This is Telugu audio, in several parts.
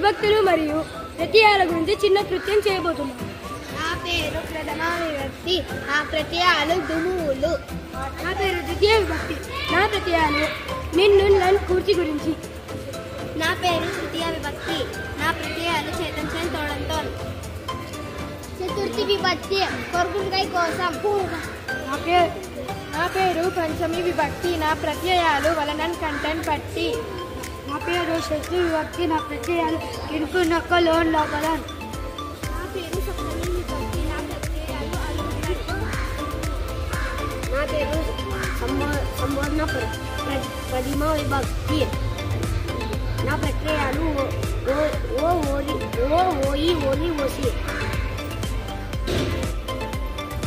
విభక్తులు మరియు ప్రత్యయాల గురించి చిన్న కృత్యం చేయబోతున్నాను. నా పేరు ప్రథమ విభక్తి, నా ప్రత్యయాలు దుమువులు. నా పేరు ద్వితీయ విభక్తి, నా ప్రత్యయాలు నిన్ను నన్ను కూర్చి గురించి. నా పేరు తృతీయ విభక్తి, నా ప్రత్యయాలు చేతన్ తోడంతో. చతుర్థి విభక్తి, కొరకుంకాయ కోసం. నా పేరు పంచమి విభక్తి, నా ప్రత్యయాలు వలనన్ కంటన్ పట్టి. నా పేరు షష్ఠి విభక్తి, నా ప్రత్యయాలు ఇంకు నొక్క లోన్ లోపలన్. నా పేరు సప్తమి విభక్తి, నా ప్రత్యయాలు అలుగుతాయి. నా పేరు సంబోధన ప్రథమ విభక్తి, నా ప్రత్యయాలు ఓ ఓయి ఓలి ఓసి.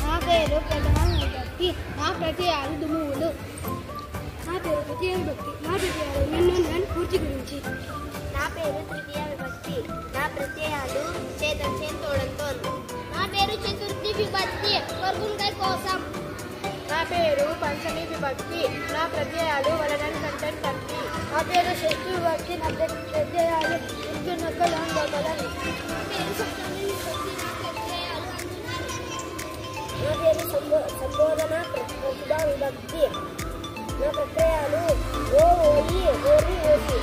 నా పేరు ప్రథమ విభక్తి, నా ప్రత్యయాలు దుమువులు. నా పేరు తృతీయ విభక్తి, నా ప్రత్యయాలు నిన్ను నన్ను కూర్చి గురించి. నా పేరు తృతీయ విభక్తి, నా ప్రత్యయాలు చేతన్ తోడంతో. నా పేరు చతుర్థి విభక్తి, కొరకుంకాయ కోసం. నా పేరు పంచమి విభక్తి, నా ప్రత్యయాలు వలనన్ కంటన్ పట్టి. నా పేరు షష్ఠి విభక్తి, నా ప్రత్యయాలు ఇంకు నొక్క లోన్ లోపలన్. నా పేరు సప్తమి విభక్తి, నా ప్రత్యయాలు నా పేరు సంబోధన ప్రతిభా విభక్తి, నా ప్రత్యయాలు ఓ ఓయి ఓరి ఓసి.